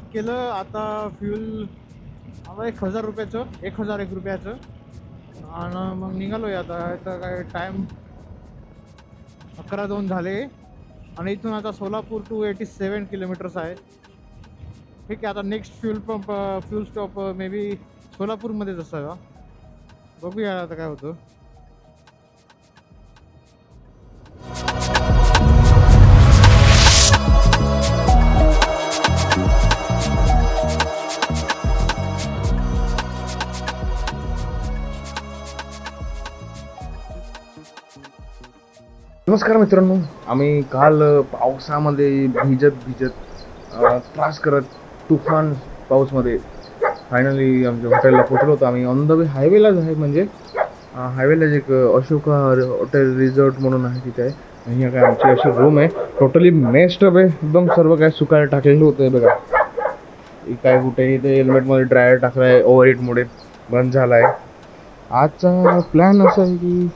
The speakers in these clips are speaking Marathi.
अप केलं. आता फ्यूल आम्हाला 1000 रुपयाचं, 1001 रुपयाचं. आणि मग निघालोय आता. आता काय टाइम 11:02 झाले. आणि इथून आता सोलापूर टू 87 किलोमीटर्स आहे. ठीक आहे. आता next fuel stop may be सोलापूरमध्येच असावा. बघूया आता काय होतं. नमस्कार मित्रांनो, आम्ही काल पावसामध्ये भिजत त्रास करत तुफान पाऊसमध्ये फायनली आमच्या हॉटेलला पोहोचलो होतो. आम्ही ऑन द वे हायवेलाच आहे. म्हणजे हायवेलाच एक अशोका हॉटेल रिसॉर्ट म्हणून आहे तिथे आहे. आणि काय आमची अशी रूम आहे. टोटली मेस्टअप आहे. एकदम सर्व काय सुकायला टाकलेलं होतं आहे बघा. काय कुठे इथे हेल्मेटमध्ये ड्रायर टाकला आहे. ओव्हरहीटमुळे बंद झाला आहे. आजचा प्लॅन असा आहे की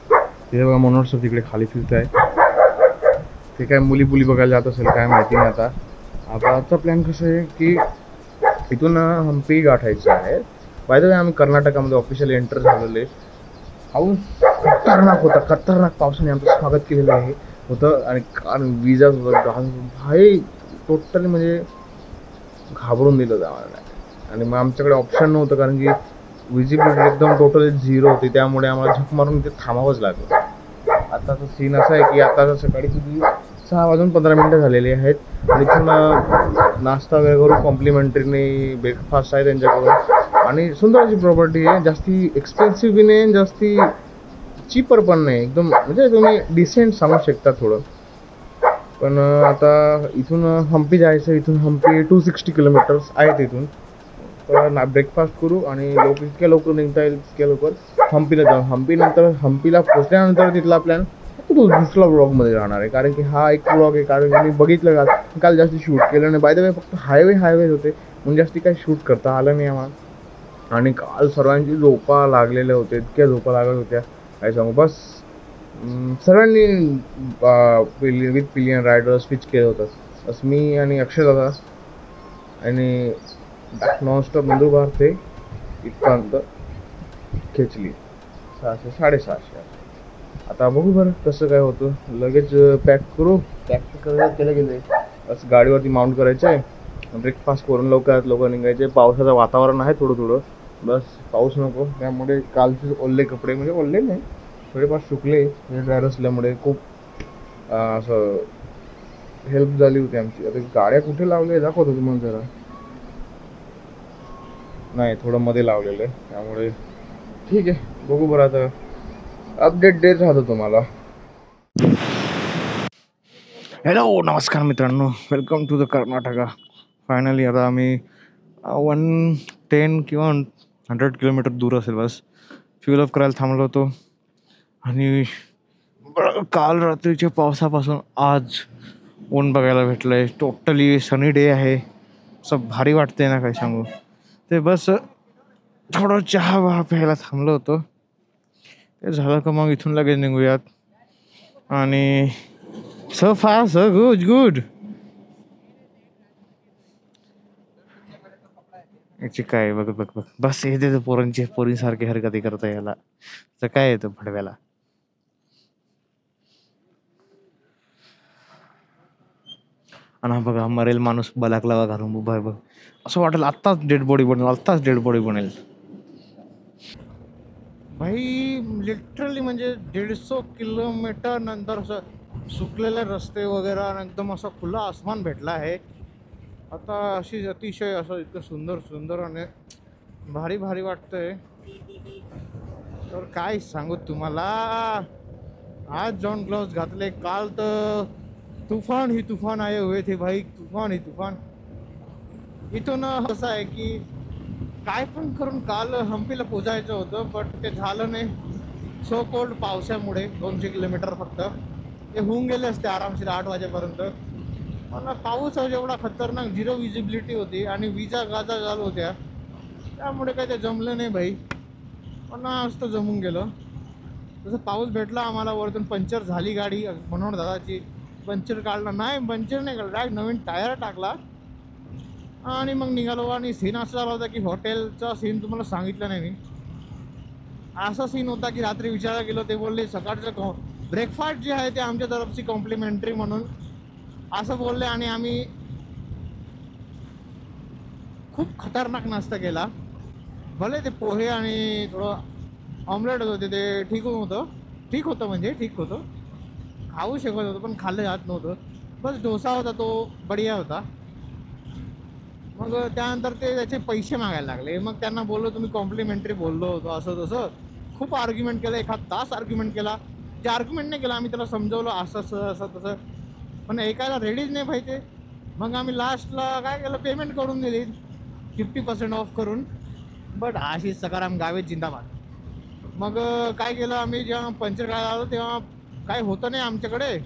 तिथे बघा मनोहर तिकडे खाली फिरत आहे. ते काय मुली बघायला जात असेल काय माहिती नाही. आता आजचा प्लॅन कसं आहे की इथून हम्पी गाठायचं आहे. बाय द वे आम्ही कर्नाटकामध्ये ऑफिशियली एंटर झालेले. पाऊस खतरनाक पावसाने आमचं स्वागत केलेलं आहे होतं. आणि विजा भाई टोटली म्हणजे घाबरून दिलं आम्हाला. आणि मग आमच्याकडे ऑप्शन नव्हतं कारण की विजिबिलिटी एकदम टोटली 0 होती. त्यामुळे आम्हाला झक मारून इथे थांबावंच लागलं. आताचा सीन असा आहे की आता सकाळी किती 6:15 झालेले आहेत. आणि इथून नाश्ता वगैरे करून कॉम्प्लिमेंटरीने ब्रेकफास्ट आहे त्यांच्याकडून. आणि सुंदर अशी प्रॉपर्टी आहे. जास्ती एक्सपेन्सिव्ह बी नाही, जास्ती चीपर पण नाही. एकदम म्हणजे तुम्ही डिसेंट सांगू शकता थोडं. पण आता इथून हम्पी जायचं. इथून हम्पी 260 किलोमीटर्स आहेत इथून. तर ना ब्रेकफास्ट करू आणि इतक्या लवकर निघता येईल तितक्या लवकर हम्पीला जाऊ. हम्पीला पोचल्यानंतर तिथला प्लॅन तो दुसरा ब्लॉगमध्ये राहणार आहे. कारण की हा एक ब्लॉग आहे. कारण की मी बघितलं काल जास्ती शूट केलं नाही. बाय द वे फक्त हायवे होते म्हणून जास्ती काही शूट करता आलं नाही आम्हाला. आणि काल सर्वांची झोपा लागलेल्या होत्या. इतक्या झोपा लागत होत्या काय सांगू. बस सर्वांनी विथ पिलियन रायडर स्विच केलं होतं. बस मी आणि अक्षय दादा आणि नॉनस्टॉप नंदुरबार ते इथपर्यंत खेचली 600-650. आता बघू बरं कसं काय होतं. लगेच पॅक केलं गेले. बस गाडीवरती माउंट करायचं आहे. ब्रेकफास्ट करून लवकर निघायचे. पावसाचं वातावरण आहे थोडं. बस पाऊस नको. त्यामुळे कालचे ओले कपडे म्हणजे ओले नाही थोडेफार सुकले. ड्रायर असल्यामुळे खूप असं हेल्प झाली होती आमची. आता गाड्या कुठे लावल्या दाखवतो तुम्हाला जरा. नाही थोडं मध्ये लावलेलं आहे त्यामुळे ठीक आहे. बघू बरं आता अपडेट देत राहतो तुम्हाला. हॅलो नमस्कार मित्रांनो, welcome to the Karnataka. Finally आता आम्ही 110 किंवा 100 किलोमीटर दूर असेल बस फ्यूल अप करायला थांबलो होतो. आणि काल रात्रीच्या पावसापासून आज ऊन बघायला भेटलं आहे. टोटली सनी डे आहे. असं भारी वाटते ना काय सांगू. ते बस थोडं चहा प्यायला थांबलं होतं. ते झालं का मग इथून लगेच निघूयात. आणि गुड याची काय बघ बस हे देतो पोरींसारखी हरकती करता याला. तर काय येतं भडव्याला. आणि बघा मरेल माणूस बलाकलावा घालून उभा आहे बघ. असं वाटेल आत्ताच डेड बॉडी बनेल. भाई लिटरली म्हणजे 150 किलोमीटर नंतर असं सुकलेले रस्ते वगैरे एकदम असा खुला आसमान भेटला आहे. आता अशी अतिशय असं इतकं सुंदर आणि भारी वाटतंय. तर काय सांगू तुम्हाला. आज जॉन ग्लोव्स घातले. काल तर तूफान आए हुए थे भाई. तूफान इथून असं आहे की काय पण करून काल हम्पीला पोचायचं होतं बट ते झालं नाही. सो कोल्ड पावसामुळे 200 किलोमीटर फक्त ते होऊन गेले असते आरामशीर 8 वाजेपर्यंत. पण पाऊस जेवढा खतरनाक 0 विजिबिलिटी होती आणि विजा गाजा चालू होत्या त्यामुळे काय ते जमलं नाही भाई. पण आज तर जमून गेलं. तसं पाऊस भेटला आम्हाला. वरतून पंक्चर झाली गाडी म्हणून दादाची. पंक्चर काढला नाही. पंक्चर नाही काढला, डायरेक्ट नवीन टायर टाकला आणि मग निघालो. आणि सीन असा झाला होता की हॉटेलचा सीन तुम्हाला सांगितलं नाही मी. असा सीन होता की रात्री विचारायला गेलो, ते बोलले सकाळचं ब्रेकफास्ट जे आहे ते आमच्या तरफची कॉम्प्लिमेंटरी म्हणून असं बोलले. आणि आम्ही खूप खतरनाक नाश्ता केला. भले ते पोहे आणि थोडं ऑमलेट होते ते ठीक होतं म्हणजे ठीक होतं, खाऊ शकत होतं, पण खाल्लं जात नव्हतं. बस डोसा होता तो बढिया होता. मग त्यानंतर ते त्याचे पैसे मागायला लागले. मग त्यांना बोललो तुम्ही कॉम्प्लिमेंटरी बोललो होतो असं तसं. खूप आर्ग्युमेंट केलं, 1 तास आर्ग्युमेंट केला. जे आर्ग्युमेंट नाही केला, आम्ही त्याला समजवलं असं तसं, पण ऐकायला रेडीच नाही पाहिजे. मग आम्ही लास्टला काय केलं, पेमेंट करून दिली 50% ऑफ करून. बट आशिष सकाराम गावे जिंदाबाद. मग काय केलं, आम्ही जेव्हा पंचर काय आलो तेव्हा काय होतं नाही आमच्याकडे.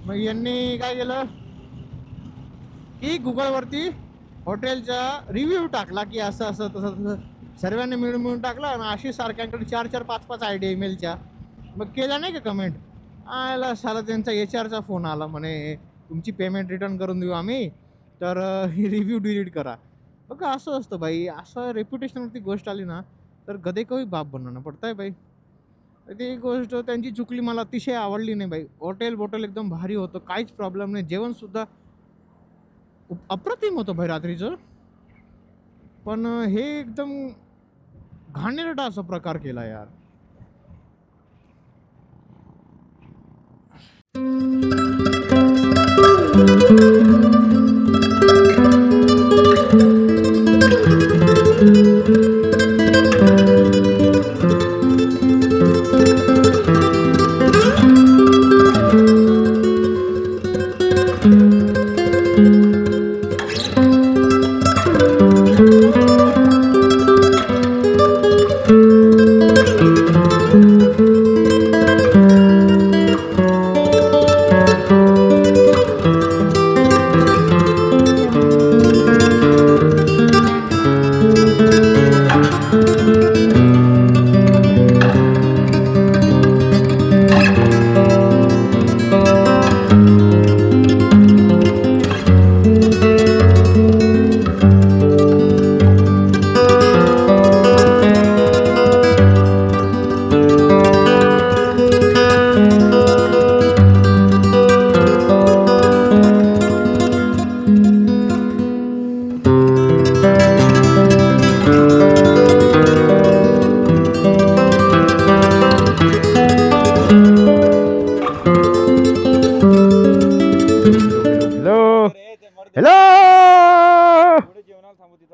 मग यांनी काय केलं की गुगलवरती हॉटेलचा रिव्ह्यू टाकला की असं तसं सर्वांनी मिळून टाकला. आणि आशिष सारख्यांकडे 4-4, 5-5 आयडी ईमेलच्या. मग केला नाही का कमेंट, आला साला त्यांचा HR चा फोन आला, म्हणे तुमची पेमेंट रिटर्न करून देऊ आम्ही, तर ही रिव्ह्यू डिलीट करा. बघा असं असतं भाई, असं रेप्युटेशनवरती गोष्ट आली ना तर गधे काही बाप बनवणं पडतं आहे भाई. ती गोष्ट त्यांची चुकली, मला अतिशय आवडली नाही भाई. हॉटेल एकदम भारी होतं, काहीच प्रॉब्लेम नाही. जेवणसुद्धा अप्रतिम होतं भाई रात्रीचं. पण हे एकदम घाणेरडा असा प्रकार केला यार. हॅलो